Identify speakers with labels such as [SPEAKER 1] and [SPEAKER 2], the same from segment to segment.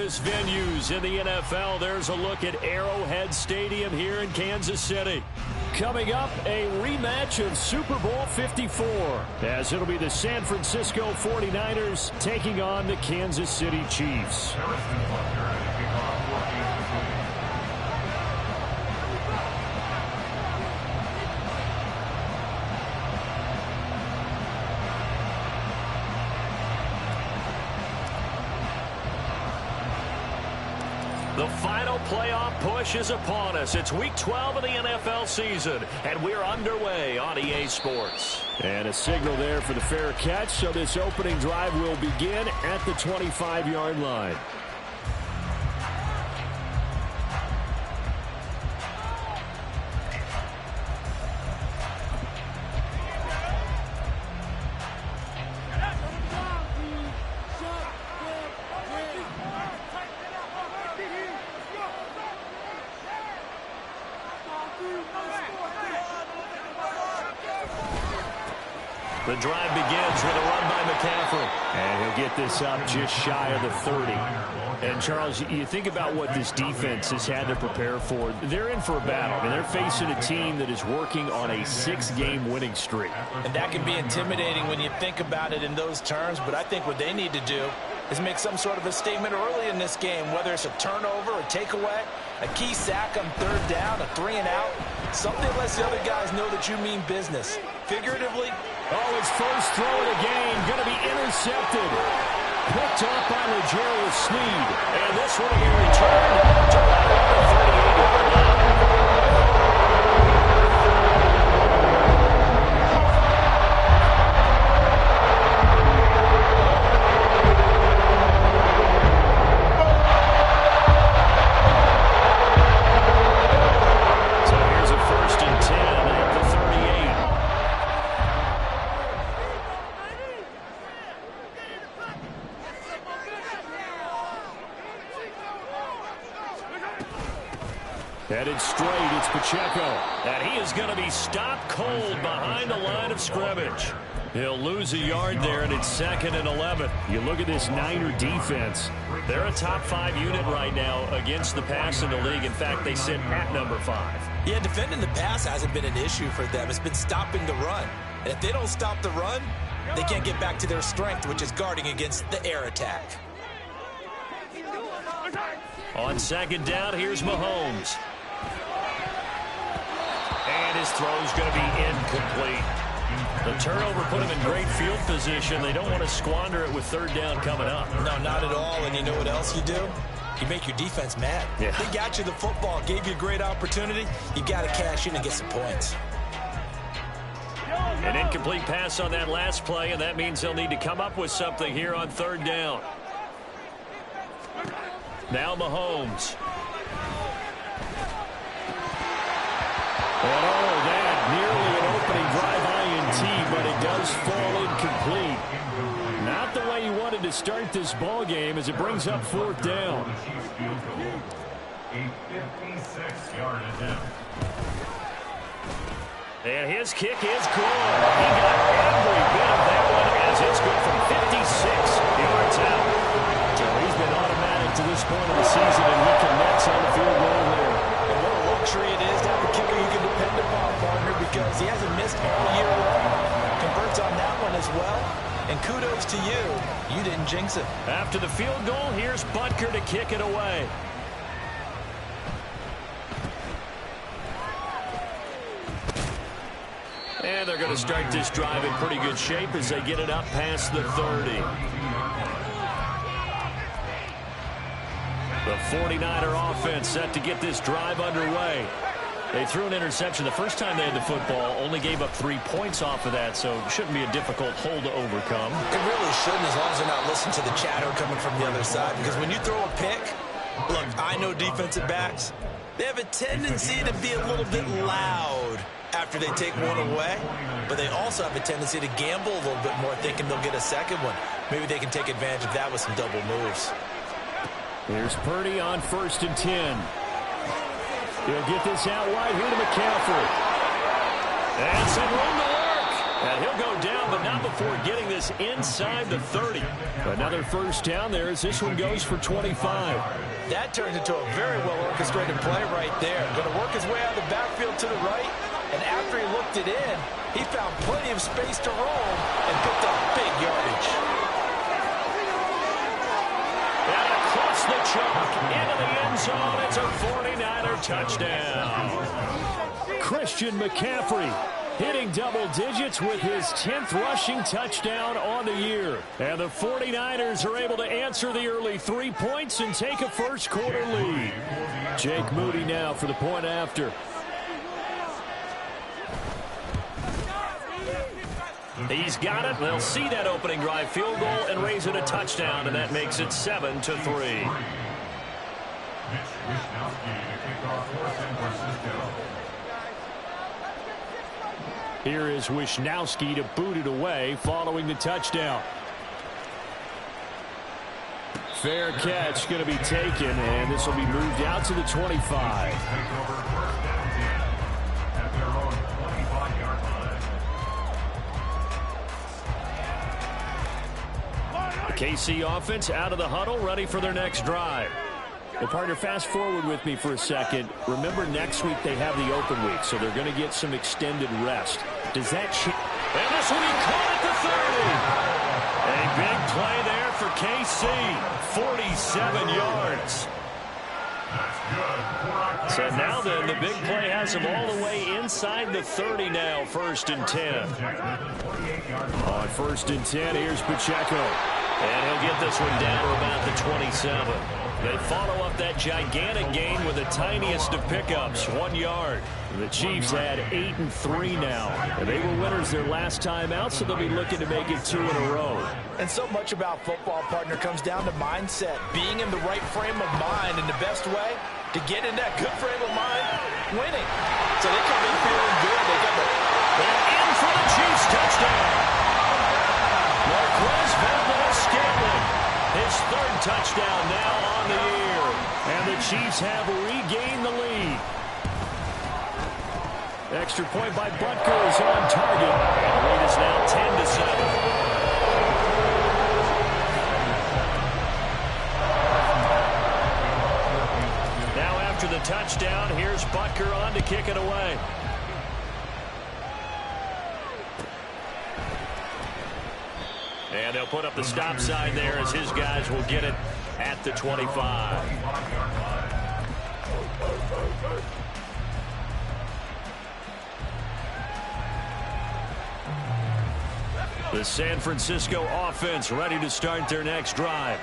[SPEAKER 1] famous venues in the NFL. There's a look at Arrowhead Stadium here in Kansas City. Coming up, a rematch of Super Bowl 54, as it'll be the San Francisco 49ers taking on the Kansas City Chiefs. The final playoff push is upon us. It's Week 12 of the NFL season, and we're underway on EA Sports. And a signal there for the fair catch, so this opening drive will begin at the 25-yard line. The drive begins with a run by McCaffrey. And he'll get this up just shy of the 30. And, Charles, you think about what this defense has had to prepare for. They're in for a battle. I mean, they're facing a team that is working on a 6-game winning streak.
[SPEAKER 2] And that can be intimidating when you think about it in those terms. But I think what they need to do is make some sort of a statement early in this game, whether it's a turnover, a takeaway, a key sack on third down, a 3-and-out. Something that lets the other guys know that you mean business. Figuratively,
[SPEAKER 1] his first throw of the game going to be intercepted. Picked up by L'Jarius Sneed. And this one will be returned to right on the 38-yard line. Headed straight, it's Pacheco. And he is going to be stopped cold behind the line of scrimmage. He'll lose a yard there, and it's 2nd and 11. You look at this Niner defense. They're a top 5 unit right now against the pass in the league. In fact, they sit at number 5.
[SPEAKER 2] Yeah, defending the pass hasn't been an issue for them. It's been stopping the run. And if they don't stop the run, they can't get back to their strength, which is guarding against the air attack.
[SPEAKER 1] On 2nd down, here's Mahomes. And his throw's going to be incomplete. The turnover put him in great field position. They don't want to squander it with 3rd down coming up.
[SPEAKER 2] No, not at all. And you know what else you do? You make your defense mad.
[SPEAKER 1] Yeah.
[SPEAKER 2] They got you the football, gave you a great opportunity. You got to cash in and get some points.
[SPEAKER 1] An incomplete pass on that last play, and that means they'll need to come up with something here on 3rd down. Now Mahomes. And all of that, nearly an opening drive INT, but it does fall incomplete. Not the way you wanted to start this ball game as it brings up 4th down. And his kick is good. He got every bit of that one as it's good from 56 yards out. So he's been automatic to this point of the season, and he connects on the field goal there.
[SPEAKER 2] And what a luxury it is to have a kicker you can depend upon, partner, because he hasn't missed all year long. Converts on that one as well. And kudos to you. You didn't jinx it.
[SPEAKER 1] After the field goal, here's Butker to kick it away. And they're going to start this drive in pretty good shape as they get it up past the 30. The 49er offense set to get this drive underway. They threw an interception the first time they had the football, only gave up 3 points off of that, so it shouldn't be a difficult hole to overcome.
[SPEAKER 2] It really shouldn't, as long as they're not listening to the chatter coming from the other side, because when you throw a pick, look, I know defensive backs, they have a tendency to be a little bit loud after they take one away, but they also have a tendency to gamble a little bit more, thinking they'll get a second one. Maybe they can take advantage of that with some double moves.
[SPEAKER 1] Here's Purdy on 1st and 10. He'll get this out wide here to McCaffrey. And some room to work. And he'll go down, but not before getting this inside the 30. Another first down there as this one goes for 25.
[SPEAKER 2] That turned into a very well-orchestrated play right there. Going to work his way out of the backfield to the right, and after he looked it in, he found plenty of space to roam and picked up big yardage.
[SPEAKER 1] And across the chalk, into the end zone, it's a 49er touchdown. Christian McCaffrey hitting double digits with his 10th rushing touchdown on the year. And the 49ers are able to answer the early 3 points and take a first quarter lead. Jake Moody now for the point after. He's got it. They'll see that opening drive field goal and raise it a touchdown, and that makes it 7-3. Here is Wishnowsky to boot it away following the touchdown. Fair catch going to be taken, and this will be moved out to the 25. The KC offense out of the huddle, ready for their next drive. And partner, fast forward with me for a second. Remember, next week they have the open week, so they're going to get some extended rest. Does that change? And this will be caught at the 30. A big play there for KC. 47 yards. So now then, the big play has him all the way inside the 30 now, 1st and 10. On 1st and 10, here's Pacheco. And he'll get this one down to about the 27. They follow up that gigantic gain with the tiniest of pickups, 1 yard. The Chiefs had 8-3 now. And they were winners their last time out, so they'll be looking to make it 2 in a row.
[SPEAKER 2] And so much about football, partner, comes down to mindset. Being in the right frame of mind, and the best way to get in that good frame of mind, winning. So they come in feeling good. They got the
[SPEAKER 1] in for the Chiefs touchdown. Marquez Valdez-Scantling, his 3rd touchdown now on the year. And the Chiefs have regained the lead. Extra point by Butker is on target. And the lead is now 10-7. Now after the touchdown, here's Butker on to kick it away. And they'll put up the stop sign there as his guys will get it at the 25. The San Francisco offense ready to start their next drive.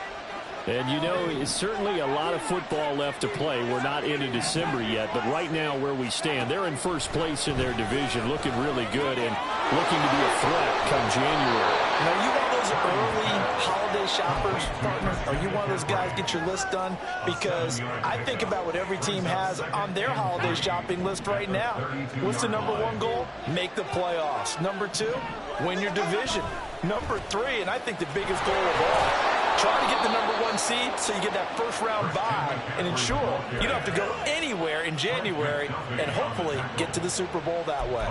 [SPEAKER 1] And you know, it's certainly a lot of football left to play. We're not into December yet, but right now where we stand, they're in first place in their division, looking really good and looking to be a threat come January.
[SPEAKER 2] Now, you one of those early holiday shoppers, partner? Are you one of those guys get your list done? Because I think about what every team has on their holiday shopping list right now. What's the #1 goal? Make the playoffs. #2, win your division. #3, and I think the biggest goal of all, try to get the #1 seed so you get that first-round bye and ensure you don't have to go anywhere in January and hopefully get to the Super Bowl that way.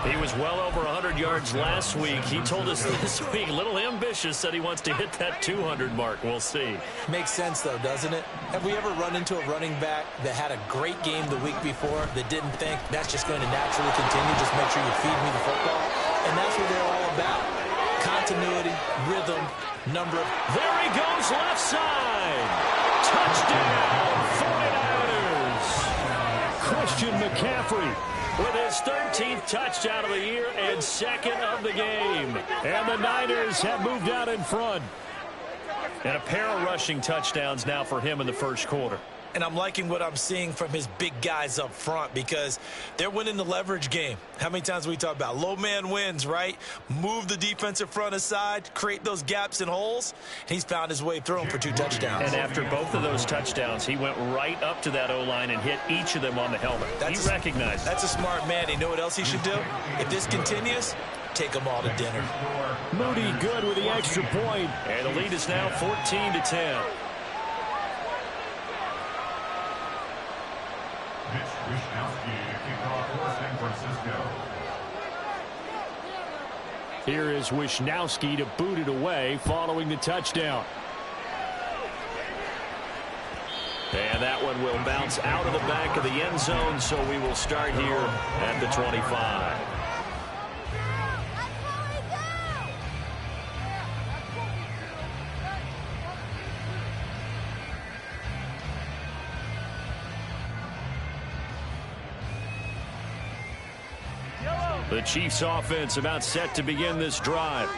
[SPEAKER 1] He was well over 100 yards last week. He told us this week, a little ambitious, said he wants to hit that 200 mark. We'll see.
[SPEAKER 2] Makes sense, though, doesn't it? Have we ever run into a running back that had a great game the week before that didn't think that's just going to naturally continue, just make sure you feed me the football? And that's what they're all about. Continuity, rhythm, number.
[SPEAKER 1] There he goes, left side. Touchdown, 49ers. Christian McCaffrey with his 13th touchdown of the year and 2nd of the game. And the Niners have moved out in front. And a pair of rushing touchdowns now for him in the first quarter.
[SPEAKER 2] And I'm liking what I'm seeing from his big guys up front because they're winning the leverage game. How many times we talk about low man wins, right? Move the defensive front aside, create those gaps and holes. He's found his way through them for 2 touchdowns.
[SPEAKER 1] And after both of those touchdowns, he went right up to that O-line and hit each of them on the helmet. He recognized.
[SPEAKER 2] That's a smart man. You know what else he should do? If this continues, take them all to dinner.
[SPEAKER 1] Moody good with the extra point. And the lead is now 14-10. Here is Wisnowski to boot it away following the touchdown. And that one will bounce out of the back of the end zone, so we will start here at the 25. The Chiefs offense about set to begin this drive.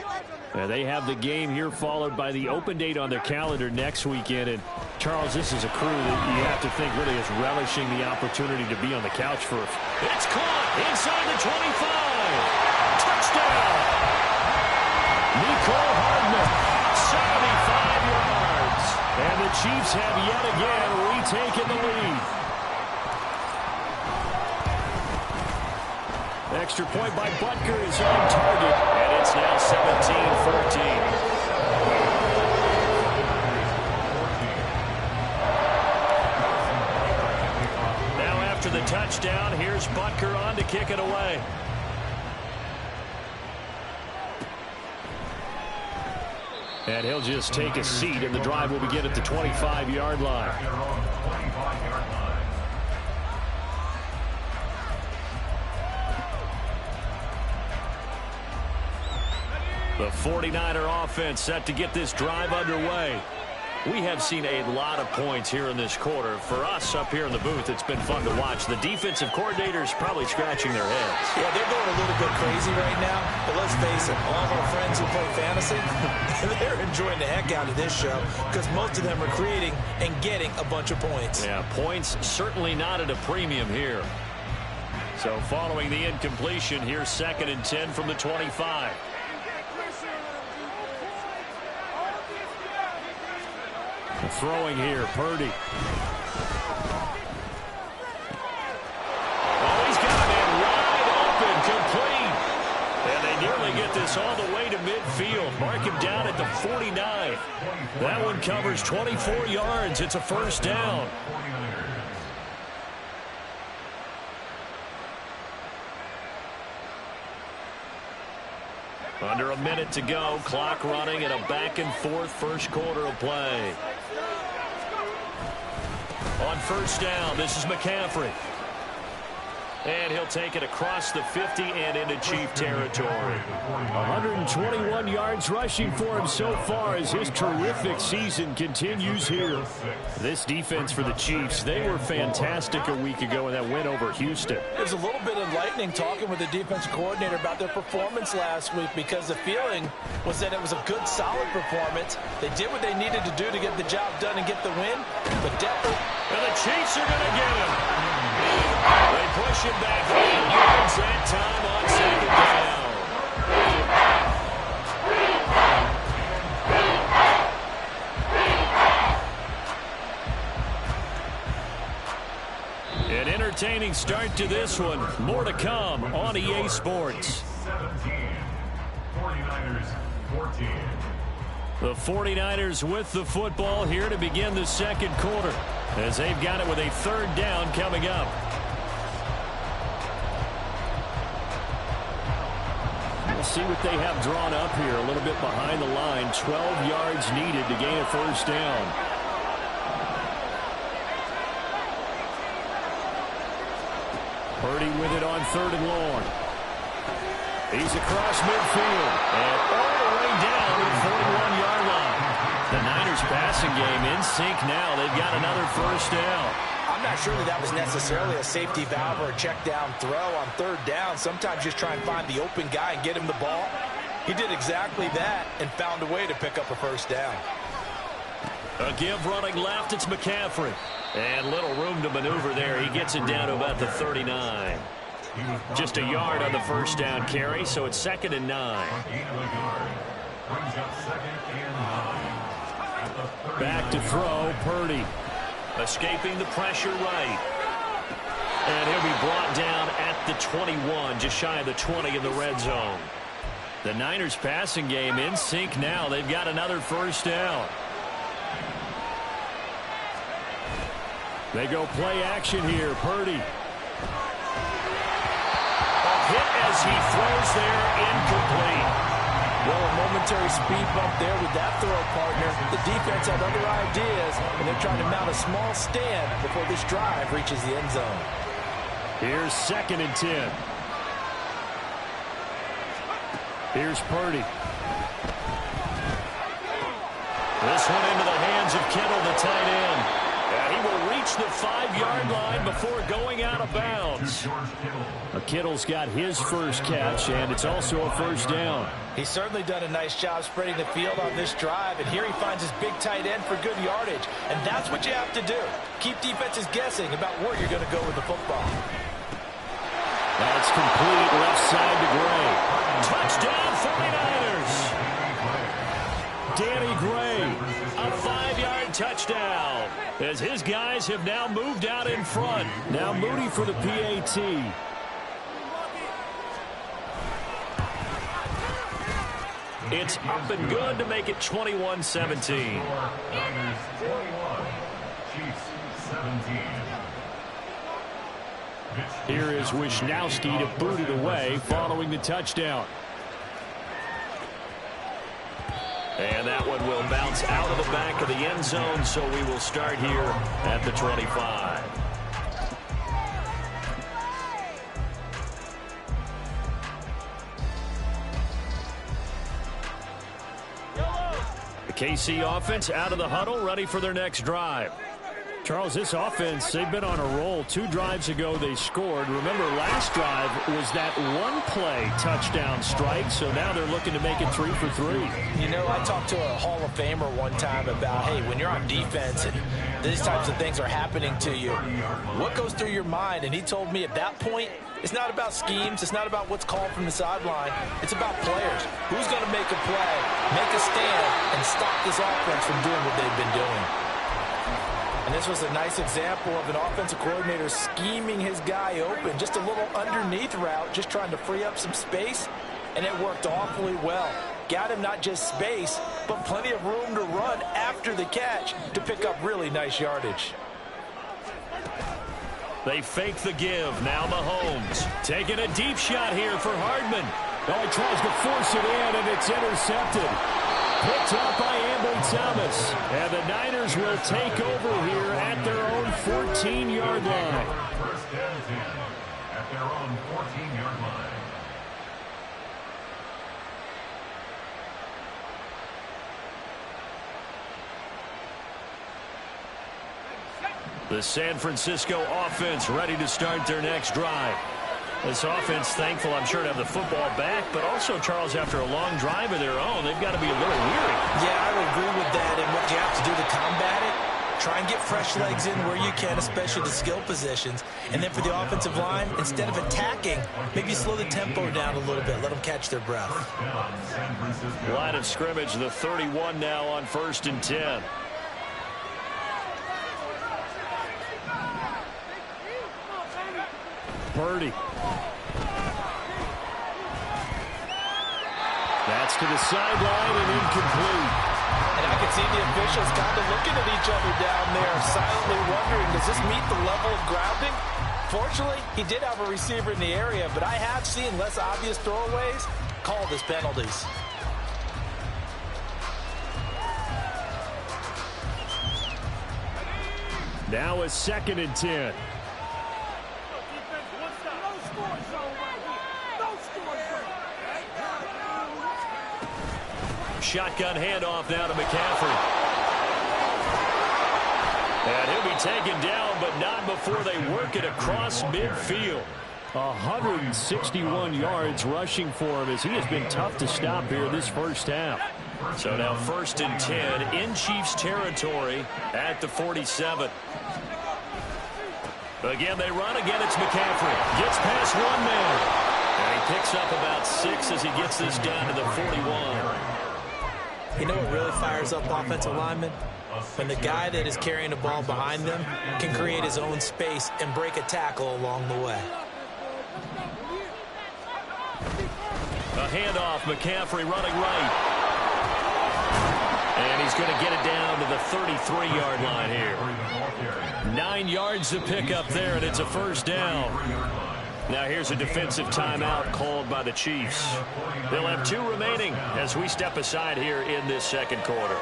[SPEAKER 1] They have the game here followed by the open date on their calendar next weekend. And Charles, this is a crew that you have to think really is relishing the opportunity to be on the couch for a... It's caught inside the 25. Touchdown. Mecole Hardman, 75 yards. And the Chiefs have yet again retaken the lead. Extra point by Butker is on target, and it's now 17-14. Now after the touchdown, here's Butker on to kick it away. And he'll just take a seat, and the drive will begin at the 25-yard line. The 49er offense set to get this drive underway. We have seen a lot of points here in this quarter. For us up here in the booth, it's been fun to watch. The defensive coordinators probably scratching their heads.
[SPEAKER 2] Yeah, they're going a little bit crazy right now. But let's face it, all of our friends who play fantasy, they're enjoying the heck out of this show because most of them are creating and getting a bunch of points.
[SPEAKER 1] Yeah, points certainly not at a premium here. So following the incompletion, here's 2nd and 10 from the 25. Throwing here, Purdy. Oh, he's got it wide open, complete. And they nearly get this all the way to midfield. Mark him down at the 49. That one covers 24 yards. It's a first down. Under a minute to go, clock running, and a back-and-forth first quarter of play. On first down, this is McCaffrey. And he'll take it across the 50 and into Chief territory. 121 yards rushing for him so far as his terrific season continues here. This defense for the Chiefs, they were fantastic a week ago in that win over Houston.
[SPEAKER 2] It was a little bit enlightening talking with the defensive coordinator about their performance last week because the feeling was that it was a good, solid performance. They did what they needed to do to get the job done and get the win. But definitely...
[SPEAKER 1] And the Chiefs are going to get him. They push him back 8 yards that time on 2nd down. An entertaining start to this one. More to come on EA Sports. 49ers 14. The 49ers with the football here to begin the second quarter as they've got it with a 3rd down coming up. We'll see what they have drawn up here a little bit behind the line. 12 yards needed to gain a first down. Purdy with it on 3rd and long. He's across midfield and all the way down to the 41-yard line. The Niners passing game in sync now. They've got another first down.
[SPEAKER 2] I'm not sure that was necessarily a safety valve or a check down throw on 3rd down. Sometimes just try and find the open guy and get him the ball. He did exactly that and found a way to pick up a first down.
[SPEAKER 1] A give running left, it's McCaffrey. And little room to maneuver there. He gets it down to about the 39. Just a yard on the first down carry, so it's 2nd and 9. Back to throw, Purdy. Escaping the pressure right. And he'll be brought down at the 21, just shy of the 20 in the red zone. The Niners passing game in sync now. They've got another first down. They go play action here, Purdy. A hit as he throws there, incomplete.
[SPEAKER 2] Well, a momentary speed bump there with that throw partner. The defense had other ideas, and they're trying to mount a small stand before this drive reaches the end zone.
[SPEAKER 1] Here's 2nd and 10. Here's Purdy. This one into the hands of Kittle, the tight end. And he will reach the 5-yard line before going out of bounds. Kittle's got his first catch, and it's also a first down.
[SPEAKER 2] He's certainly done a nice job spreading the field on this drive, and here he finds his big tight end for good yardage. And that's what you have to do. Keep defenses guessing about where you're going to go with the football.
[SPEAKER 1] That's complete left side to Gray. Touchdown 49ers. Danny Gray, a 5-yard touchdown, as his guys have now moved out in front. Now Moody for the PAT. It's up and good to make it 21-17. Here is Wisnowski to boot it away following the touchdown. And that one will bounce out of the back of the end zone, so we will start here at the 25. The KC offense out of the huddle, ready for their next drive. Charles, this offense, they've been on a roll. 2 drives ago, they scored. Remember, last drive was that one-play touchdown strike, so now they're looking to make it 3 for 3.
[SPEAKER 2] You know, I talked to a Hall of Famer one time about, hey, when you're on defense and these types of things are happening to you, what goes through your mind? And he told me at that point, it's not about schemes. It's not about what's called from the sideline. It's about players. Who's going to make a play, make a stand, and stop this offense from doing what they've been doing? And this was a nice example of an offensive coordinator scheming his guy open. Just a little underneath route, just trying to free up some space, and it worked awfully well. Got him not just space, but plenty of room to run after the catch to pick up really nice yardage.
[SPEAKER 1] They fake the give. Now Mahomes taking a deep shot here for Hardman. Oh, he tries to force it in, and it's intercepted. Picked up by Ambry Thomas. And the Niners will take over here at their own 14-yard line.
[SPEAKER 3] First down 10 at their own 14-yard line.
[SPEAKER 1] The San Francisco offense ready to start their next drive. This offense thankful, I'm sure, to have the football back, but also, Charles, after a long drive of their own, they've got to be a little weary.
[SPEAKER 2] Yeah, I would agree with that, and what you have to do to combat it, try and get fresh legs in where you can, especially the skill positions. And then for the offensive line, instead of attacking, maybe slow the tempo down a little bit, let them catch their breath.
[SPEAKER 1] Line of scrimmage, the 31 now on 1st and 10. Purdy. That's to the sideline and incomplete.
[SPEAKER 2] And I can see the officials kind of looking at each other down there, silently wondering, does this meet the level of grounding? Fortunately, he did have a receiver in the area, but I have seen less obvious throwaways called as penalties.
[SPEAKER 1] Now a 2nd and 10. Shotgun handoff now to McCaffrey. And he'll be taken down, but not before they work it across midfield. 161 yards rushing for him, as he has been tough to stop here this first half. So now 1st and 10 in Chiefs territory at the 47. Again, they run. Again, it's McCaffrey. Gets past one man. And he picks up about 6 as he gets this down to the 41.
[SPEAKER 2] You know what really fires up offensive linemen? When the guy that is carrying the ball behind them can create his own space and break a tackle along the way.
[SPEAKER 1] A handoff, McCaffrey running right. And he's going to get it down to the 33-yard line here. 9 yards to pick up there, and it's a first down. Now here's a defensive timeout called by the Chiefs. They'll have 2 remaining as we step aside here in this second quarter.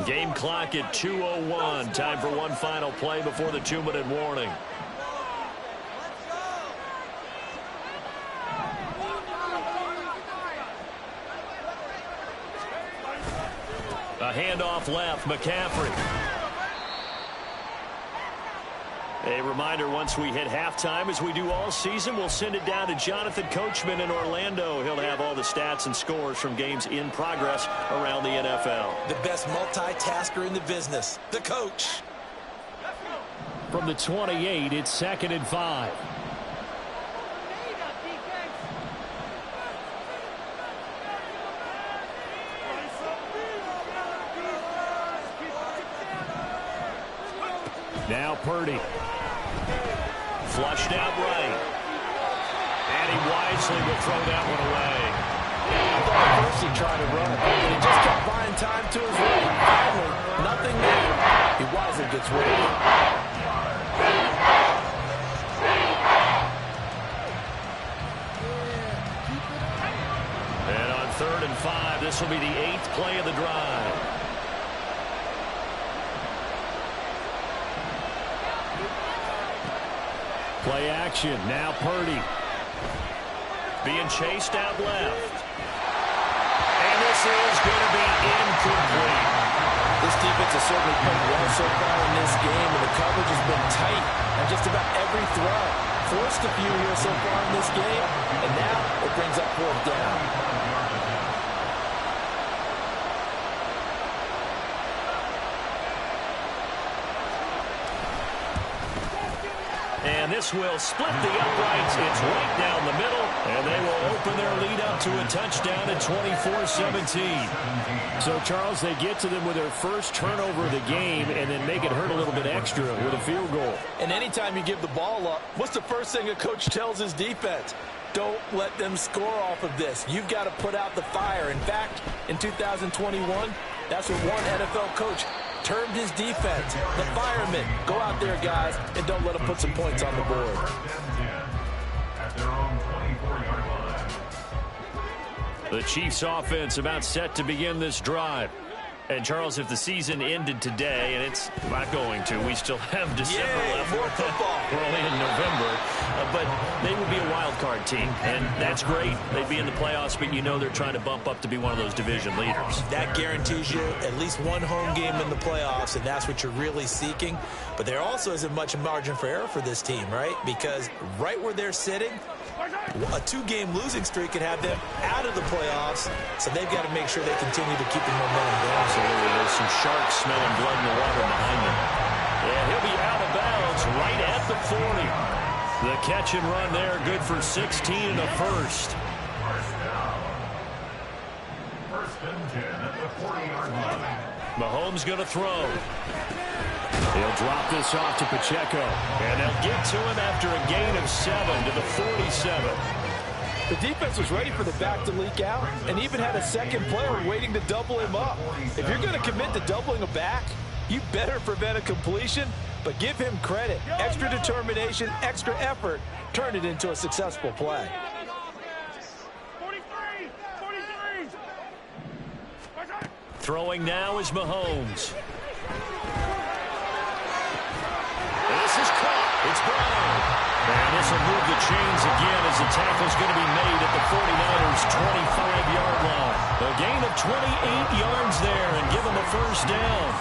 [SPEAKER 1] Game clock at 2:01. Time for one final play before the 2-minute warning. A handoff left, McCaffrey. A reminder, once we hit halftime, as we do all season, we'll send it down to Jonathan Coachman in Orlando. He'll have all the stats and scores from games in progress around the NFL.
[SPEAKER 2] The best multitasker in the business, the coach.
[SPEAKER 1] From the 28, it's 2nd and 5. Now Purdy. Flushed out right. And he wisely will throw that one away.
[SPEAKER 2] I thought at first he tried to run it, but he just kept buying time to his right. Finally, nothing there. He wisely gets rid of it.
[SPEAKER 1] And on 3rd and 5, this will be the 8th play of the drive. Play action. Now Purdy. Being chased out left. And this is going to be incomplete.
[SPEAKER 2] This defense has certainly played well so far in this game, and the coverage has been tight on just about every throw. Forced a few here so far in this game, and now it brings up 4th down.
[SPEAKER 1] And this will split the uprights. It's right down the middle, and they will open their lead up to a touchdown at 24-17. So, Charles, they get to them with their first turnover of the game and then make it hurt a little bit extra with a field goal.
[SPEAKER 2] And anytime you give the ball up, what's the first thing a coach tells his defense? Don't let them score off of this. You've got to put out the fire. In fact, in 2021, that's what one NFL coach termed his defense. The firemen. Go out there, guys, and don't let them put some points on the board.
[SPEAKER 3] At their own 24-yard line.
[SPEAKER 1] The Chiefs offense about set to begin this drive. And, Charles, if the season ended today, and it's not going to, we still have December left.
[SPEAKER 2] More football.
[SPEAKER 1] We're only in November. But they would be a wild card team, and that's great. They'd be in the playoffs, but you know they're trying to bump up to be one of those division leaders.
[SPEAKER 2] That guarantees you at least one home game in the playoffs, and that's what you're really seeking. But there also isn't much margin for error for this team, right? Because right where they're sitting, a 2-game losing streak could have them out of the playoffs, so they've got to make sure they continue to keep the momentum going.
[SPEAKER 1] Absolutely. There's some sharks smelling blood in the water behind them. And he'll be out of bounds right at the 40. The catch and run there, good for 16 and a first.
[SPEAKER 3] First and 10 at the 40-yard line.
[SPEAKER 1] Mahomes going to throw. He'll drop this off to Pacheco. And they'll get to him after a gain of 7 to the 47.
[SPEAKER 2] The defense was ready for the back to leak out and even had a second player waiting to double him up. If you're going to commit to doubling a back, you better prevent a completion, but give him credit. Extra determination, extra effort, turned it into a successful play.
[SPEAKER 3] 43!
[SPEAKER 1] Throwing now is Mahomes. This is caught. It's Brown. And this will move the chains again as the tackle's going to be made at the 49ers' 25-yard line. A gain of 28 yards there and give them a first down.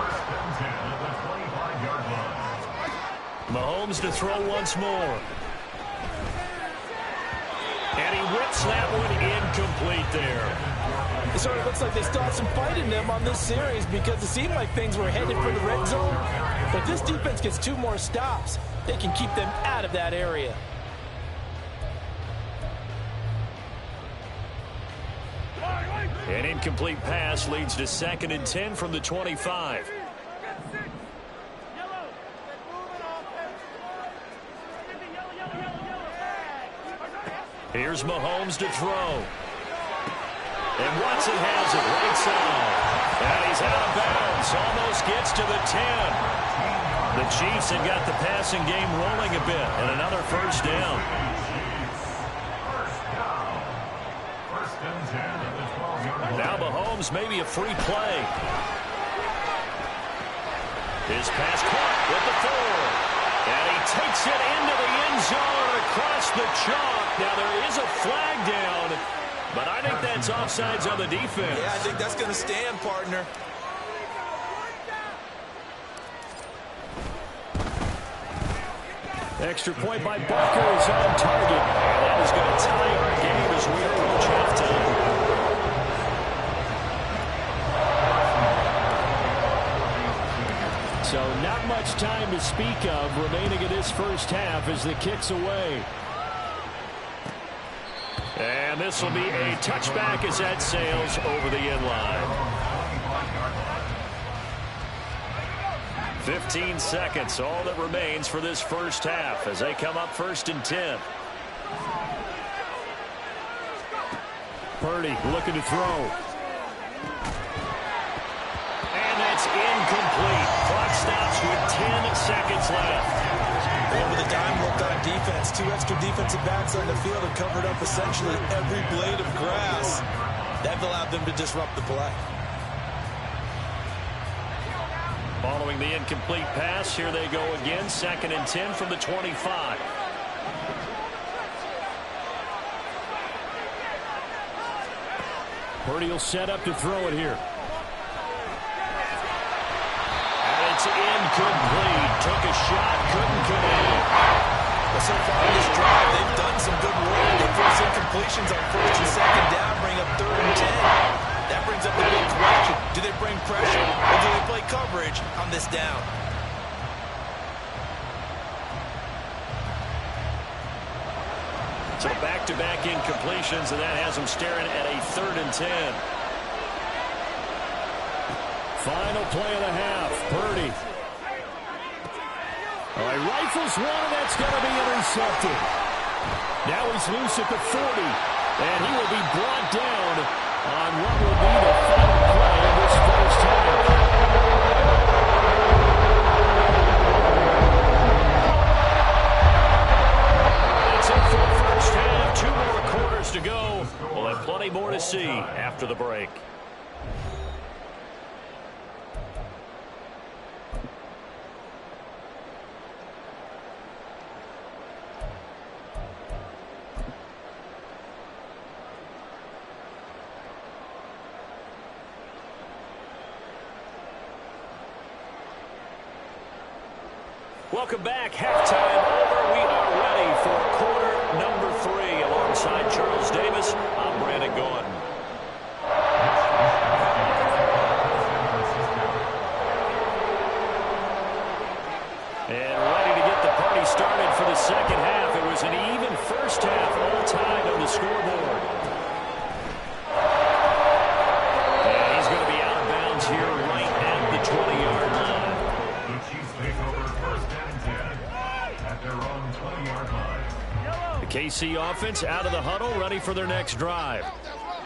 [SPEAKER 3] First and 10 at the 25-yard line.
[SPEAKER 1] Mahomes to throw once more. And he whips that one incomplete there.
[SPEAKER 2] It sort of looks like they still have some fight in them on this series because it seemed like things were headed for the red zone. But if this defense gets 2 more stops, they can keep them out of that area.
[SPEAKER 1] An incomplete pass leads to 2nd and 10 from the 25. Here's Mahomes to throw. And Watson has it right side. And he's out of bounds. Almost gets to the 10. The Chiefs have got the passing game rolling a bit. And another first down.
[SPEAKER 3] First and 10 at the 12-yard line.
[SPEAKER 1] Now Mahomes maybe a free play. His pass caught with the 4. And he takes it into the end zone across the chalk. Now there is a flag down. But I think that's offsides on the defense.
[SPEAKER 2] Yeah, I think that's going to stand, partner.
[SPEAKER 1] Extra point by Barker is on target. And that is going to tie our game as we approach halftime. So not much time to speak of remaining in this first half as the kick's away. And this will be a touchback as that sails over the end line. 15 seconds, all that remains for this first half as they come up first and 10. Purdy looking to throw. And that's incomplete. Clock stops with 10 seconds left.
[SPEAKER 2] With a dime look on defense, 2 extra defensive backs on the field have covered up essentially every blade of grass. That allowed them to disrupt the play.
[SPEAKER 1] Following the incomplete pass, here they go again. Second and 10 from the 25. Purdy will set up to throw it here. And it's incomplete. Took a shot, couldn't connect.
[SPEAKER 2] But so far in this drive, they've done some good work. They force incompletions on first and second down, bring up third and 10. That brings up the big question. Do they bring pressure or do they play coverage on this down?
[SPEAKER 1] So back-to-back incompletions, and that has them staring at a third and 10. Final play of the half. Purdy. All right, rifles one, and that's going to be intercepted. Now he's loose at the 40, and he will be brought down on what will be the final play of this first half. That's it for the first half. 2 more quarters to go. We'll have plenty more to see after the break. Welcome back. Halftime over. We are ready for quarter number 3. Alongside Charles Davis, I'm Brandon Gaudin. And ready to get the party started for the second half. It was an even first half, all tied on the scoreboard. And he's going to be out of bounds here right at the 20-yard line.
[SPEAKER 3] The Chiefs take over first and 10 at their own 20-yard line.
[SPEAKER 1] The KC offense out of the huddle, ready for their next drive.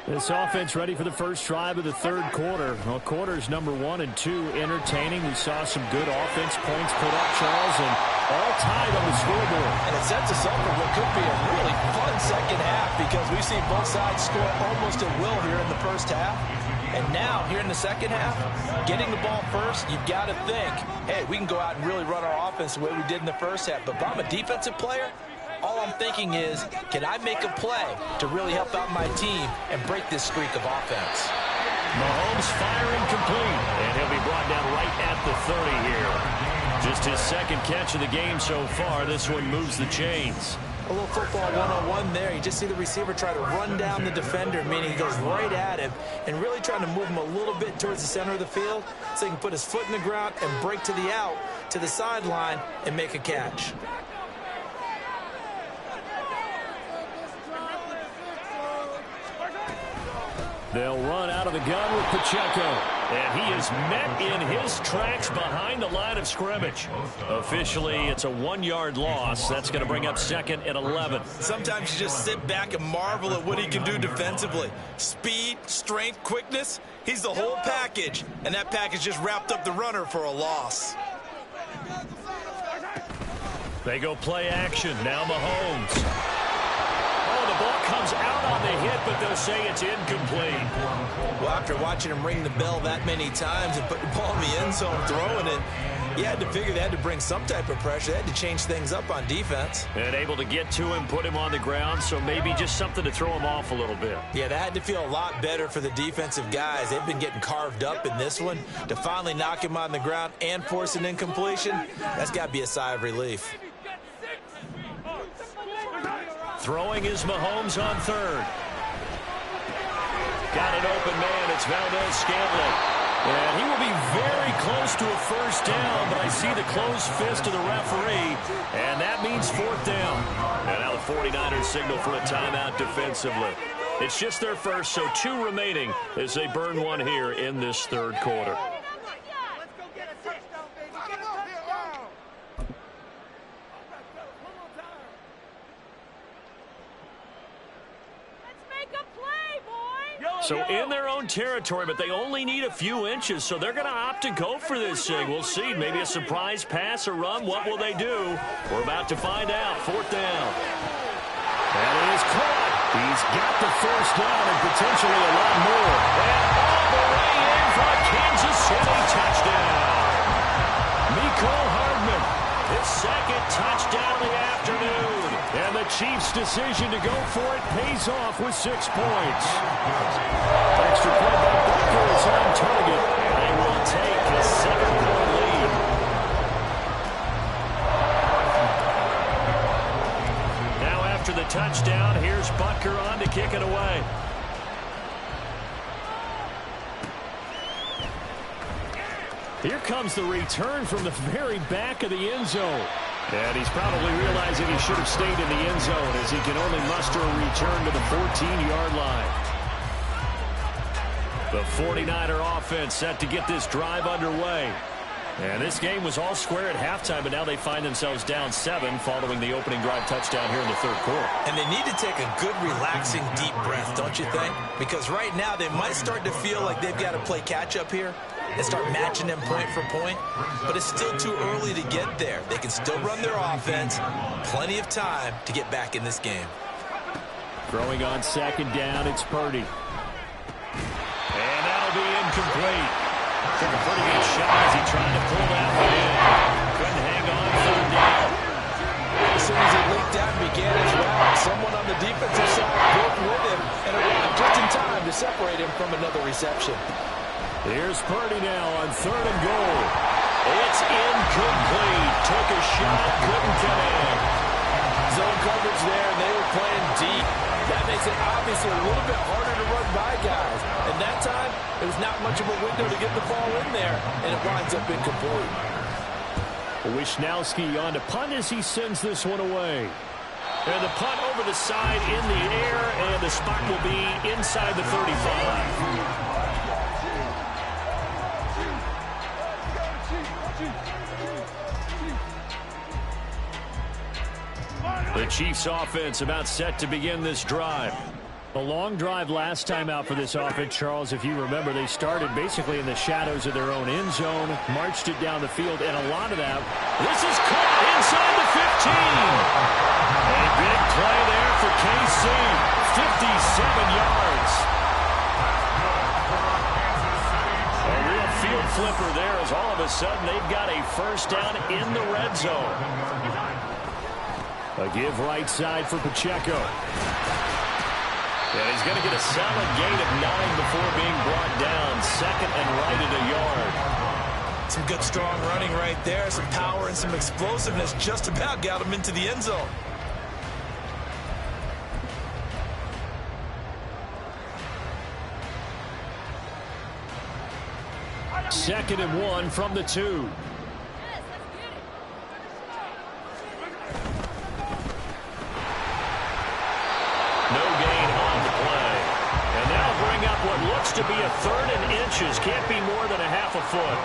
[SPEAKER 1] This offense ready for the first drive of the third quarter. Well, quarters number 1 and 2 entertaining. We saw some good offense points put up, Charles, and all tied on the scoreboard.
[SPEAKER 2] And it sets us up for what could be a really fun second half because we've seen both sides score almost at will here in the first half. And now, here in the second half, getting the ball first, you've got to think, hey, we can go out and really run our offense the way we did in the first half. But if I'm a defensive player, all I'm thinking is, can I make a play to really help out my team and break this streak of offense?
[SPEAKER 1] Mahomes firing complete, and he'll be brought down right at the 30 here. Just his second catch of the game so far. This one moves the chains.
[SPEAKER 2] A little football 101 there. You just see the receiver try to run down the defender, meaning he goes right at him and really trying to move him a little bit towards the center of the field so he can put his foot in the ground and break to the out, to the sideline, and make a catch.
[SPEAKER 1] They'll run out of the gun with Pacheco. And he is met in his tracks behind the line of scrimmage. Officially, it's a 1-yard loss. That's going to bring up 2nd and 11.
[SPEAKER 2] Sometimes you just sit back and marvel at what he can do defensively. Speed, strength, quickness. He's the whole package. And that package just wrapped up the runner for a loss.
[SPEAKER 1] They go play action. Now Mahomes. Oh, the ball comes out on the hit, but they'll say it's incomplete.
[SPEAKER 2] Well, after watching him ring the bell that many times and put the ball in the end zone throwing it, you had to figure they had to bring some type of pressure. They had to change things up on defense.
[SPEAKER 1] And able to get to him, put him on the ground, so maybe just something to throw him off a little bit.
[SPEAKER 2] Yeah, that had to feel a lot better for the defensive guys. They've been getting carved up in this one. To finally knock him on the ground and force an incompletion, that's got to be a sigh of relief.
[SPEAKER 1] Throwing is Mahomes on 3rd. Got an open man. It's Valdez-Scantling. And he will be very close to a first down, but I see the closed fist of the referee, and that means 4th down. And now the 49ers signal for a timeout defensively. It's just their first, so 2 remaining as they burn one here in this 3rd quarter. So in their own territory, but they only need a few inches, so they're going to opt to go for this thing. We'll see. Maybe a surprise pass or run. What will they do? We're about to find out. 4th down. And it is caught. He's got the first down and potentially a lot more. And all the way in for a Kansas City touchdown. Mecole Hardman, his 2nd touchdown of the afternoon. And the Chiefs' decision to go for it pays off with 6 points. Extra point by Butker is on target. And they will take a 7-point lead. Now after the touchdown, here's Butker on to kick it away. Here comes the return from the very back of the end zone. And he's probably realizing he should have stayed in the end zone as he can only muster a return to the 14-yard line. The 49er offense set to get this drive underway. And this game was all square at halftime, but now they find themselves down 7 following the opening drive touchdown here in the 3rd quarter. And
[SPEAKER 2] they need to take a good, relaxing, deep breath, don't you think? Because right now they might start to feel like they've got to play catch-up here and start matching them point for point. But it's still too early to get there. They can still run their offense. Plenty of time to get back in this game.
[SPEAKER 1] Throwing on 2nd down, it's Purdy. And that'll be incomplete. Took a pretty good shot as he tried to pull that one in. Couldn't hang on 3rd down.
[SPEAKER 2] As soon as he leaked out and began his route, someone on the defensive side broke with him and arrived just in time to separate him from another reception.
[SPEAKER 1] Here's Purdy now on 3rd and goal. It's incomplete. Took a shot, couldn't get in.
[SPEAKER 2] Zone coverage there, and they were playing deep. That makes it obviously a little bit harder to run by guys. And that time, it was not much of a window to get the ball in there, and it winds up incomplete.
[SPEAKER 1] Wishnowski on to punt as he sends this one away. And the punt over the side in the air, and the spot will be inside the 35. The Chiefs offense about set to begin this drive. A long drive last time out for this offense, Charles. If you remember, they started basically in the shadows of their own end zone, marched it down the field, and a lot of that. This is caught inside the 15. A big play there for KC. 57 yards. A real field flipper there as all of a sudden they've got a first down in the red zone. A give right side for Pacheco. And he's going to get a solid gain of 9 before being brought down. 2nd and right at a yard.
[SPEAKER 2] Some good strong running right there. Some power and some explosiveness just about got him into the end zone.
[SPEAKER 1] Second and 1 from the 2. 3rd and inches. Can't be more than a half a foot.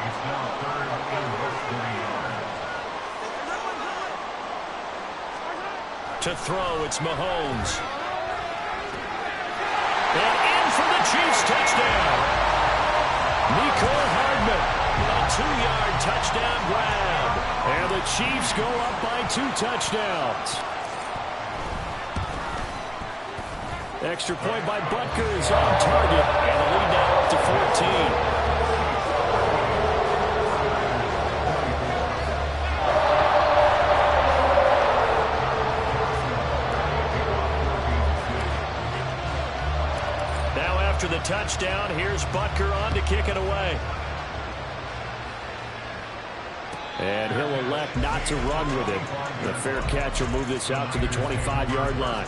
[SPEAKER 3] It's now 3rd and less than a yard.
[SPEAKER 1] To throw, it's Mahomes. And in for the Chiefs touchdown. Mecole Hardman, a 2-yard touchdown grab. And the Chiefs go up by 2 touchdowns. Extra point by Butker is on target. And the lead now up to 14. After the touchdown, here's Butker on to kick it away. And he'll elect not to run with it. The fair catch will move this out to the 25-yard line.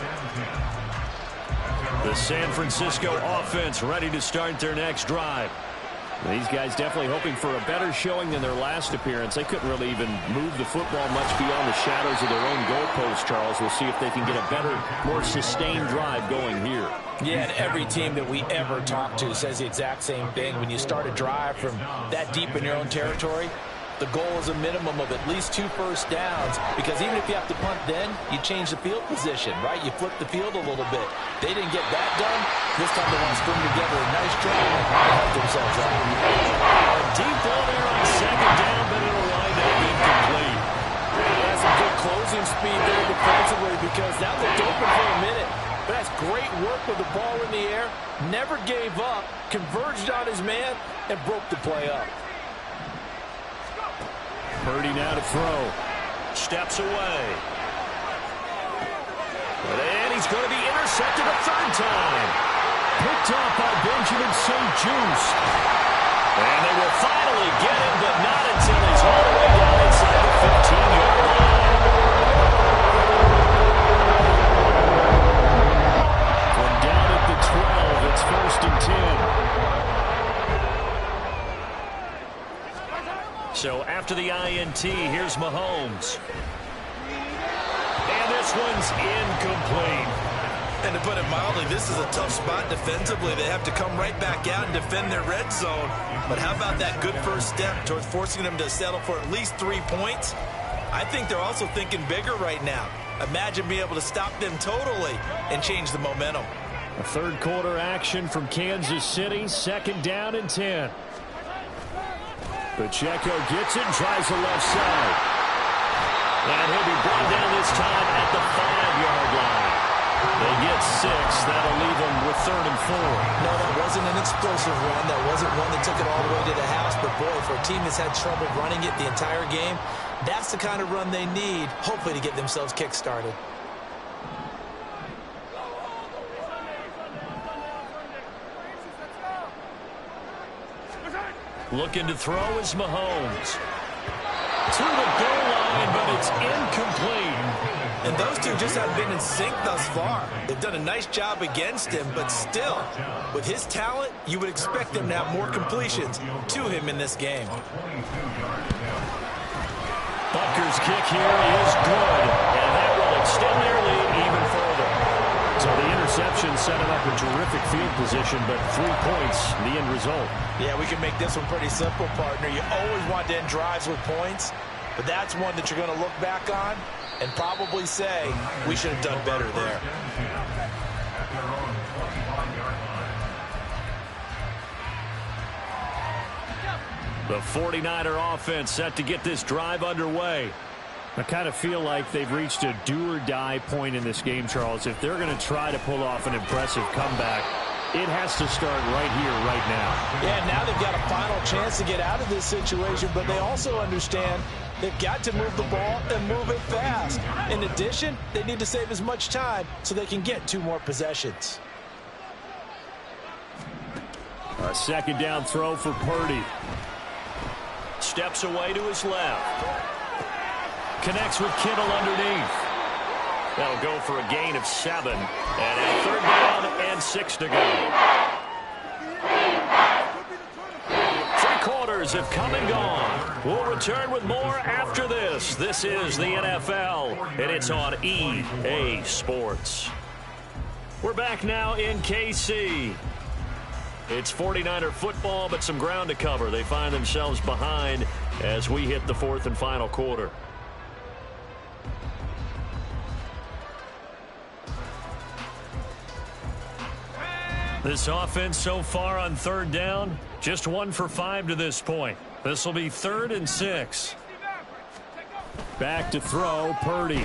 [SPEAKER 1] The San Francisco offense ready to start their next drive. These guys definitely hoping for a better showing than their last appearance. They couldn't really even move the football much beyond the shadows of their own goalpost, Charles. We'll see if they can get a better, more sustained drive going here.
[SPEAKER 2] Yeah, and every team that we ever talk to says the exact same thing. When you start a drive from that deep in your own territory, the goal is a minimum of at least 2 first downs, because even if you have to punt then, you change the field position, right? You flip the field a little bit. They didn't get that done. This time they want to string together a nice drive and help themselves out.
[SPEAKER 1] A deep ball there on 2nd down, but it'll wind up incomplete.
[SPEAKER 4] That's some good closing speed there defensively, because that looked open for a minute. But that's great work with the ball in the air. Never gave up, converged on his man, and broke the play up.
[SPEAKER 1] Purdy now to throw. Steps away. And he's going to be intercepted a 3rd time. Picked up by Benjamin St-Juste. And they will finally get him, but not until he's all the way down inside the 15-yard line. From down at the 12, it's 1st and 10. So after the INT, here's Mahomes. And this one's incomplete.
[SPEAKER 2] And to put it mildly, this is a tough spot defensively. They have to come right back out and defend their red zone. But how about that good first step towards forcing them to settle for at least 3 points? I think they're also thinking bigger right now. Imagine being able to stop them totally and change the momentum.
[SPEAKER 1] A 3rd quarter action from Kansas City. 2nd down and 10. Pacheco gets it and tries the left side. And he'll be brought down this time at the 5-yard line. They get 6. That'll leave them with 3rd and 4.
[SPEAKER 2] No, that wasn't an explosive run. That wasn't one that took it all the way to the house. But, boy, for a team that's had trouble running it the entire game, that's the kind of run they need, hopefully, to get themselves kick-started.
[SPEAKER 1] Looking to throw is Mahomes. To the goal line, but it's incomplete.
[SPEAKER 2] And those two just haven't been in sync thus far. They've done a nice job against him, but still, with his talent, you would expect them to have more completions to him in this game.
[SPEAKER 1] Butker's kick here is good, and that will extend their lead even further. So the interception set him up a terrific field position, but 3 points, the end result.
[SPEAKER 4] Yeah, we can make this one pretty simple, partner. You always want to end drives with points, but that's one that you're going to look back on and probably say, we should have done better there.
[SPEAKER 1] The 49er offense set to get this drive underway. I kind of feel like they've reached a do-or-die point in this game, Charles. If they're going to try to pull off an impressive comeback, it has to start right here, right now.
[SPEAKER 4] Yeah, now they've got a final chance to get out of this situation, but they also understand they've got to move the ball and move it fast. In addition, they need to save as much time so they can get 2 more possessions.
[SPEAKER 1] A 2nd down throw for Purdy. Steps away to his left. Connects with Kittle underneath. That'll go for a gain of 7. And a 3rd down and 6 to go. 3 quarters have come and gone. We'll return with more after this. This is the NFL, and it's on EA Sports. We're back now in KC. It's 49er football, but some ground to cover. They find themselves behind as we hit the fourth and final quarter. This offense so far on third down, just 1 for 5 to this point. This will be 3rd and 6. Back to throw, Purdy.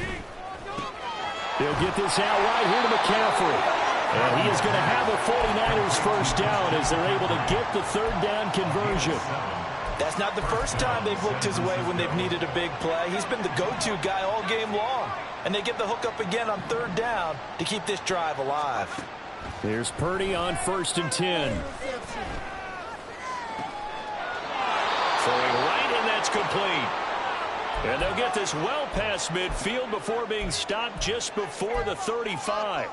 [SPEAKER 1] He'll get this out right here to McCaffrey. And he is going to have a 49ers first down as they're able to get the third down conversion.
[SPEAKER 4] That's not the first time they've looked his way when they've needed a big play. He's been the go-to guy all game long. And they get the hook up again on third down to keep this drive alive.
[SPEAKER 1] Here's Purdy on 1st and 10. Throwing right, and that's complete. And they'll get this well past midfield before being stopped just before the 35.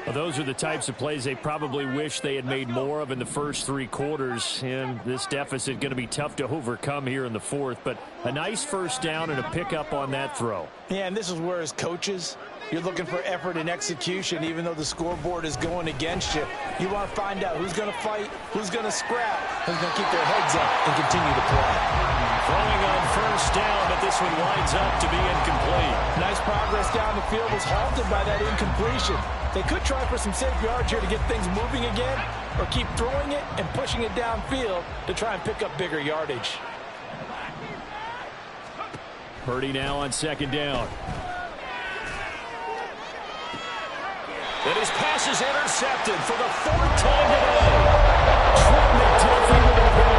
[SPEAKER 1] Well, those are the types of plays they probably wish they had made more of in the first 3 quarters. And this deficit going to be tough to overcome here in the fourth. But a nice first down and a pickup on that throw.
[SPEAKER 4] Yeah, and this is where as coaches, you're looking for effort and execution, even though the scoreboard is going against you. You want to find out who's going to fight, who's going to scrap, who's going to keep their heads up and continue to play.
[SPEAKER 1] Throwing on first down, but this one winds up to be incomplete.
[SPEAKER 4] Nice progress down the field was halted by that incompletion. They could try for some safe yards here to get things moving again, or keep throwing it and pushing it downfield to try and pick up bigger yardage.
[SPEAKER 1] Purdy now on 2nd down. And his pass is intercepted for the 4th time today. Trent McDuffie with a pick.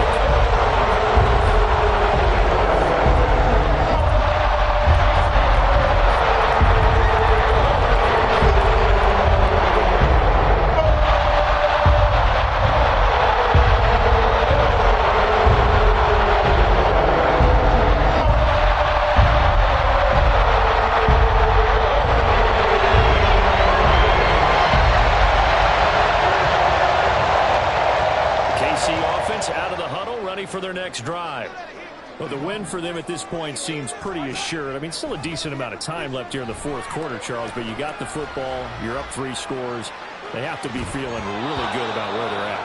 [SPEAKER 1] Out of the huddle, ready for their next drive. Well, the win for them at this point seems pretty assured. I mean, still a decent amount of time left here in the fourth quarter, Charles, but you got the football, you're up 3 scores. They have to be feeling really good about where they're at.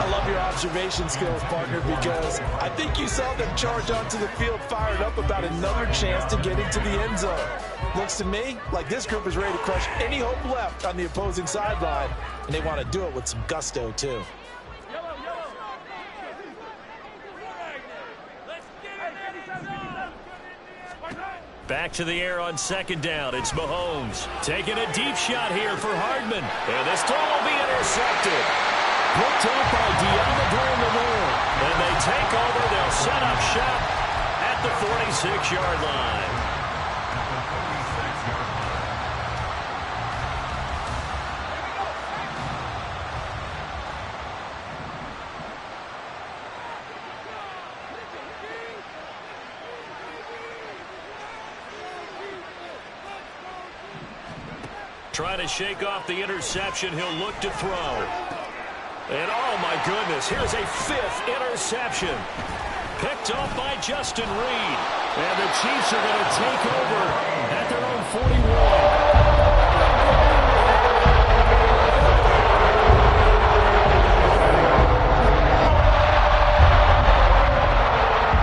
[SPEAKER 4] I love your observation skills, partner, because I think you saw them charge onto the field fired up about another chance to get into the end zone. Looks to me like this group is ready to crush any hope left on the opposing sideline, and they want to do it with some gusto, too.
[SPEAKER 1] Back to the air on 2nd down. It's Mahomes taking a deep shot here for Hardman. And this throw will be intercepted. Picked up by Deontay Moore. And they take over. They'll set up shop at the 46-yard line. Trying to shake off the interception. He'll look to throw. And oh my goodness, here's a 5th interception. Picked off by Justin Reed. And the Chiefs are going to take over at their own 41.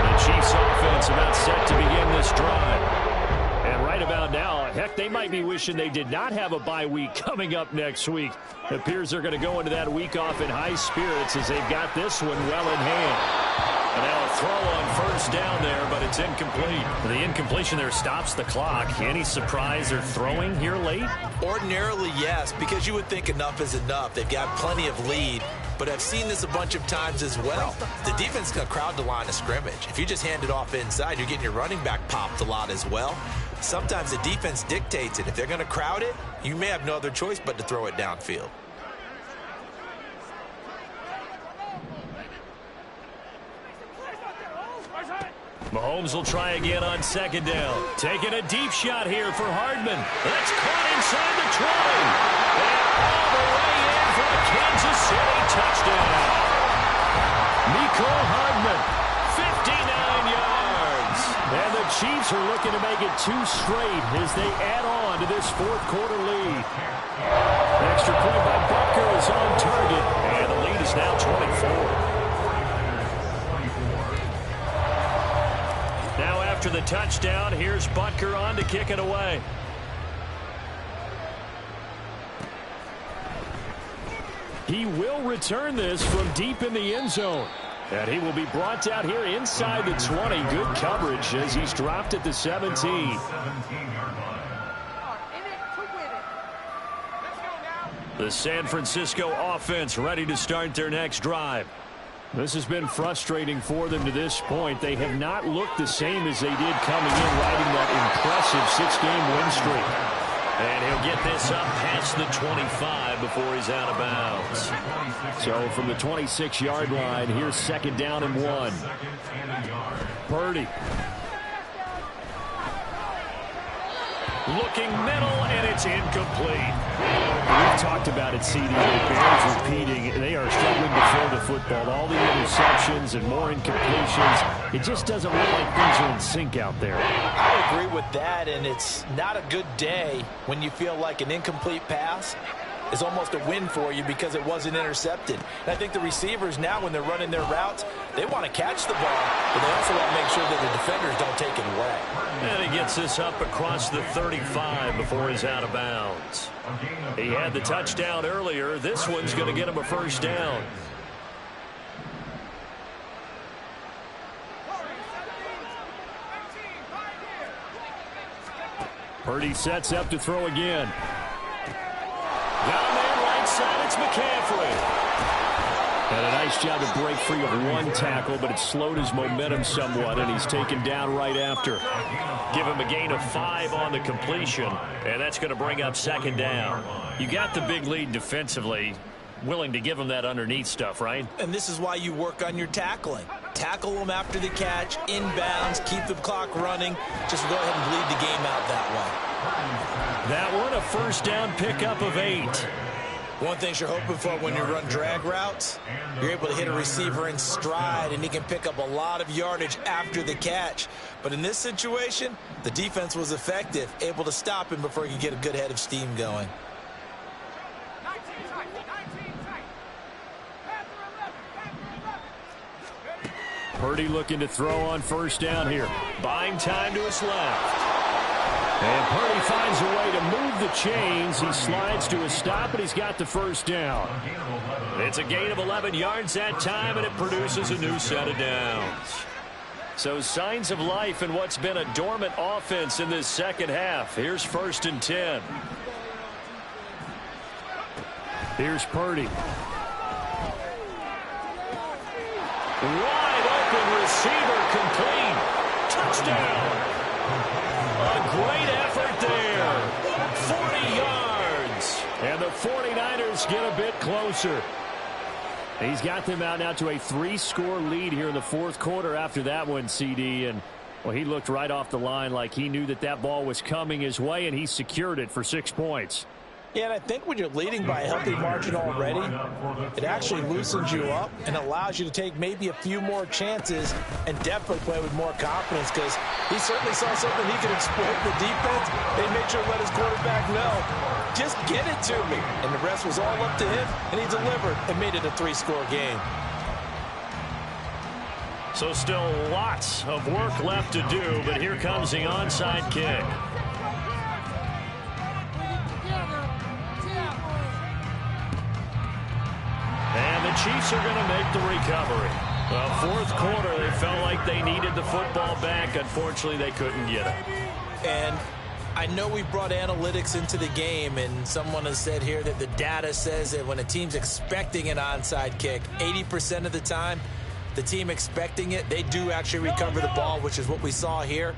[SPEAKER 1] The Chiefs offense about set to begin this drive. And right about now, heck, they might be wishing they did not have a bye week coming up next week. It appears they're going to go into that week off in high spirits as they've got this one well in hand. And now a throw on first down there, but it's incomplete. The incompletion there stops the clock. Any surprise they're throwing here late?
[SPEAKER 2] Ordinarily, yes, because you would think enough is enough. They've got plenty of lead. But I've seen this a bunch of times as well. The defense is going to crowd the line of scrimmage. If you just hand it off inside, you're getting your running back popped a lot as well. Sometimes the defense dictates it. If they're going to crowd it, you may have no other choice but to throw it downfield.
[SPEAKER 1] Mahomes will try again on 2nd down. Taking a deep shot here for Hardman. That's caught inside the 20. And all the way in for a Kansas City touchdown. Mecole Hardman, 59 yards. And the Chiefs Chiefs are looking to make it 2 straight as they add on to this fourth-quarter lead. Extra point by Butker is on target, and the lead is now 24. Now after the touchdown, here's Butker on to kick it away. He will return this from deep in the end zone. And he will be brought out here inside the 20. Good coverage as he's dropped at the 17. The San Francisco offense ready to start their next drive. This has been frustrating for them to this point. They have not looked the same as they did coming in, riding that impressive 6-game win streak. And he'll get this up past the 25 before he's out of bounds. So from the 26-yard line, here's 2nd down and 1. Purdy. Looking middle, and it's incomplete. We've talked about it, CD. The Bears repeating. They are struggling to throw the football. All the interceptions and more incompletions. It just doesn't look like things are in sync out there.
[SPEAKER 4] I agree with that, and it's not a good day when you feel like an incomplete pass is almost a win for you because it wasn't intercepted. And I think the receivers now, when they're running their routes, they want to catch the ball, but they also want to make sure that the defenders don't take it away.
[SPEAKER 1] And he gets this up across the 35 before he's out of bounds. He had the touchdown earlier. This one's going to get him a 1st down. Purdy sets up to throw again. Got a man right side. It's McCaffrey. Had a nice job to break free of 1 tackle, but it slowed his momentum somewhat, and he's taken down right after. Give him a gain of 5 on the completion, and that's going to bring up 2nd down. You got the big lead defensively. Willing to give him that underneath stuff, right?
[SPEAKER 4] And this is why you work on your tackling. Tackle them after the catch, inbounds, keep the clock running. Just go ahead and bleed the game out that way.
[SPEAKER 1] That one, a 1st down pickup of 8.
[SPEAKER 4] One thing you're hoping for when you run drag routes, you're able to hit a receiver in stride, and he can pick up a lot of yardage after the catch. But in this situation, the defense was effective, able to stop him before he could get a good head of steam going.
[SPEAKER 1] Purdy looking to throw on 1st down here. Buying time to his left. And Purdy finds a way to move the chains. He slides to a stop, and he's got the 1st down. It's a gain of 11 yards that time, and it produces a new set of downs. So signs of life in what's been a dormant offense in this 2nd half. Here's 1st and 10. Here's Purdy. Wide open receiver, complete. Touchdown. A great effort there. 40 yards. And the 49ers get a bit closer. He's got them out now to a 3-score lead here in the 4th quarter after that one, CD. And, well, he looked right off the line like he knew that that ball was coming his way, and he secured it for 6 points.
[SPEAKER 4] Yeah, and I think when you're leading by a healthy margin already, it actually loosens you up and allows you to take maybe a few more chances and definitely play with more confidence, because he certainly saw something he could exploit the defense. They made sure to let his quarterback know, just get it to me. And the rest was all up to him, and he delivered and made it a 3-score game.
[SPEAKER 1] So still lots of work left to do, but here comes the onside kick. And the Chiefs are going to make the recovery. Well, 4th quarter, they felt like they needed the football back. Unfortunately, they couldn't get it.
[SPEAKER 4] And I know we brought analytics into the game, and someone has said here that the data says that when a team's expecting an onside kick, 80% of the time, the team expecting it, they do actually recover the ball, which is what we saw here.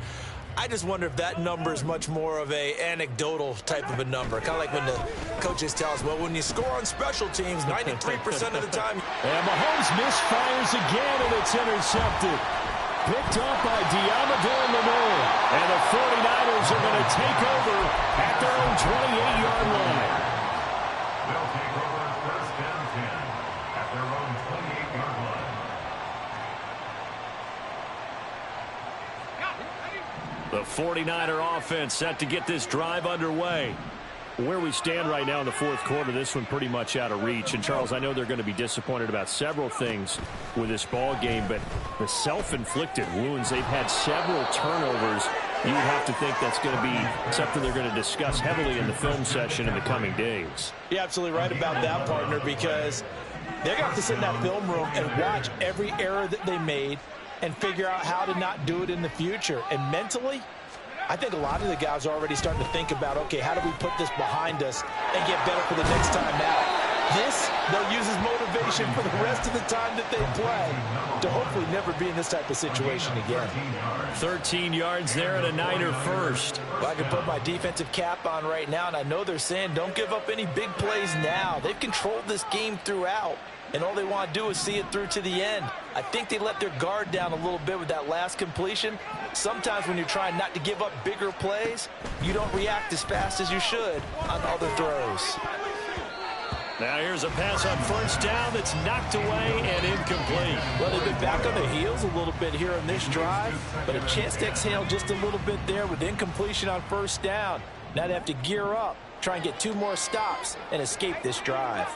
[SPEAKER 4] I just wonder if that number is much more of a anecdotal type of a number. Kind of like when the coaches tell us, well, when you score on special teams, 93% of the time.
[SPEAKER 1] And Mahomes misfires again, and it's intercepted. Picked up by Diamador Lenore. And the 49ers are going to take over at their own 28-yard line.
[SPEAKER 3] They'll take over 1st and 10 at their own 28-yard line.
[SPEAKER 1] The 49er offense set to get this drive underway. Where we stand right now in the fourth quarter, this one pretty much out of reach. And, Charles, I know they're going to be disappointed about several things with this ball game, but the self-inflicted wounds, they've had several turnovers. You would have to think that's going to be something they're going to discuss heavily in the film session in the coming days.
[SPEAKER 4] You're absolutely right about that, partner, because they're going to have to sit in that film room and watch every error that they made and figure out how to not do it in the future. And mentally, I think a lot of the guys are already starting to think about, okay, how do we put this behind us and get better for the next time out? This, they'll use as motivation for the rest of the time that they play to hopefully never be in this type of situation again.
[SPEAKER 1] 13 yards there and a Niner first.
[SPEAKER 4] Well, I can put my defensive cap on right now, and I know they're saying don't give up any big plays now. They've controlled this game throughout, and all they want to do is see it through to the end. I think they let their guard down a little bit with that last completion. Sometimes when you're trying not to give up bigger plays, you don't react as fast as you should on other throws.
[SPEAKER 1] Now here's a pass on first down that's knocked away and incomplete.
[SPEAKER 4] Well, they've been back on their heels a little bit here on this drive, but a chance to exhale just a little bit there with incompletion on first down. Now they have to gear up, try and get 2 more stops, and escape this drive.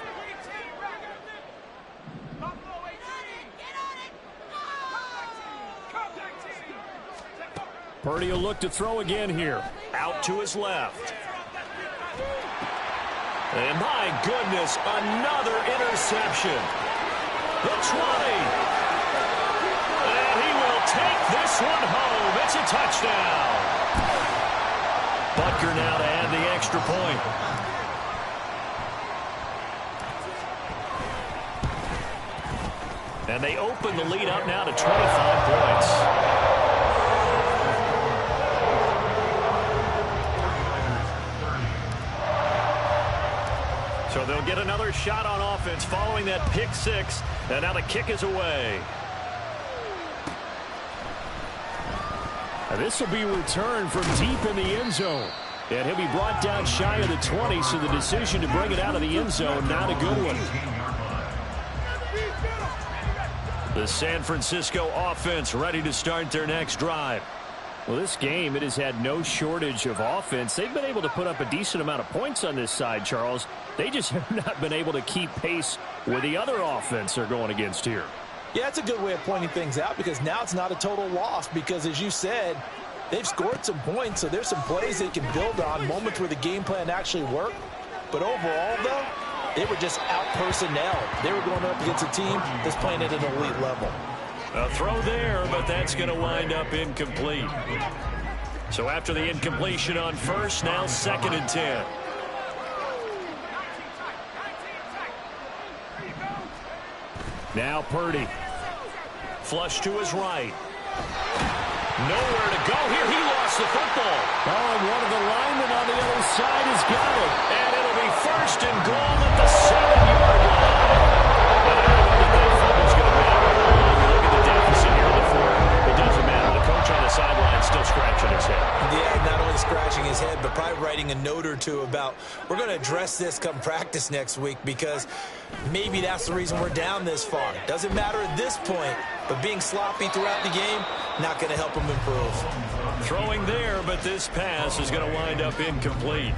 [SPEAKER 1] Purdy will look to throw again here. Out to his left. And my goodness, another interception. The 20. And he will take this one home. It's a touchdown. Butker now to add the extra point. And they open the lead up now to 25 points. So they'll get another shot on offense following that pick six. And now the kick is away. And this will be returned from deep in the end zone. And he'll be brought down shy of the 20, so the decision to bring it out of the end zone, not a good one. The San Francisco offense ready to start their next drive. Well, this game, it has had no shortage of offense. They've been able to put up a decent amount of points on this side, Charles. They just have not been able to keep pace with the other offense they're going against here.
[SPEAKER 4] Yeah, that's a good way of pointing things out, because now it's not a total loss, because as you said, they've scored some points, so there's some plays they can build on, moments where the game plan actually worked. But overall, though, they were just out-personnel. They were going up against a team that's playing at an elite level.
[SPEAKER 1] A throw there, but that's going to wind up incomplete. So after the incompletion on first, now 2nd and 10. Now Purdy. Flush to his right. Nowhere to go here. He lost the football. Oh, and one of the linemen on the other side has got it. And it'll be 1st and goal at the 7-yard line. And I don't know that that fumble's going to matter. Look at the deficit here in the 4th. It doesn't matter. The coach on the sideline still scratching his head.
[SPEAKER 2] Yeah, not only scratching his head, but probably writing a note or two about, we're going to address this come practice next week, because maybe that's the reason we're down this far. Doesn't matter at this point, but being sloppy throughout the game, not going to help him improve.
[SPEAKER 1] Throwing there, but this pass is going to wind up incomplete.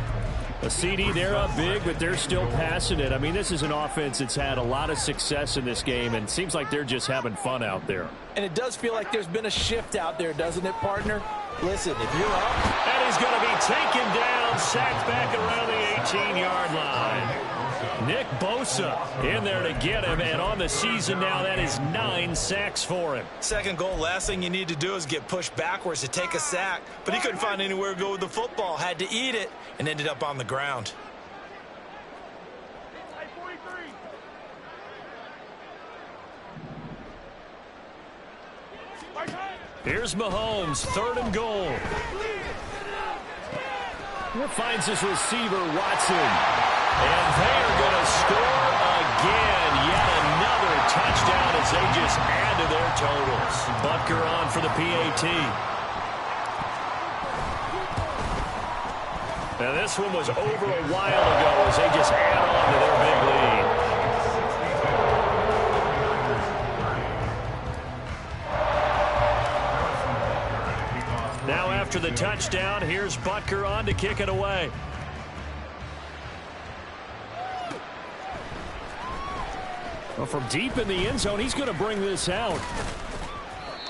[SPEAKER 1] A CD, they're up big, but they're still passing it. I mean, this is an offense that's had a lot of success in this game, and it seems like they're just having fun out there.
[SPEAKER 4] And it does feel like there's been a shift out there, doesn't it, partner? Listen, if you're up...
[SPEAKER 1] And he's going to be taken down, sacked back around the 18-yard line. Nick Bosa in there to get him, and on the season now, that is 9 sacks for him.
[SPEAKER 2] 2nd goal, last thing you need to do is get pushed backwards to take a sack, but he couldn't find anywhere to go with the football, had to eat it, and ended up on the ground.
[SPEAKER 1] Here's Mahomes, 3rd and goal. He finds his receiver, Watson. And they are going to score again. Yet another touchdown as they just add to their totals. Butker on for the PAT. Now this one was over a while ago as they just add on to their big lead. Now after after the touchdown. Here's Butker on to kick it away. Well, from deep in the end zone, he's going to bring this out.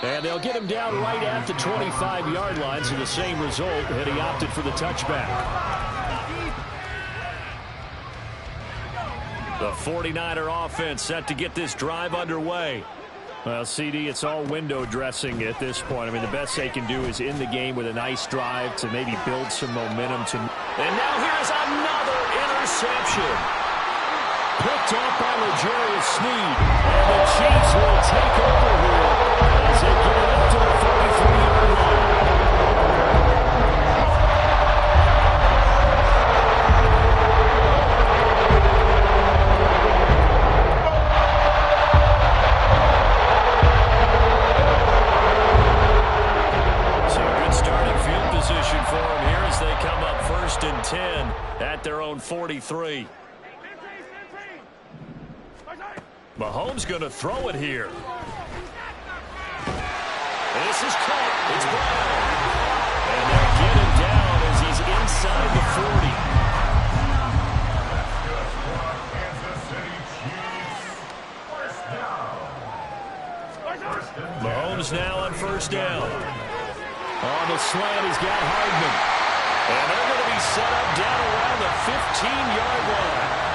[SPEAKER 1] And they'll get him down right at the 25-yard line, so the same result, and he opted for the touchback. The 49er offense set to get this drive underway. Well, CD, it's all window dressing at this point. I mean, the best they can do is in the game with a nice drive to maybe build some momentum. And now here's another interception. Picked up by L'Jarius Sneed. And the Chiefs will take over here as they get it up to the 43-yard line. So a good starting field position for them here as they come up 1st and 10 at their own 43. Mahomes going to throw it here. This is caught. It's Brown. And they'll get him down as he's inside the 40. Mahomes now on 1st down. On the slant, he's got Hardman. And they're going to be set up down around the 15-yard line.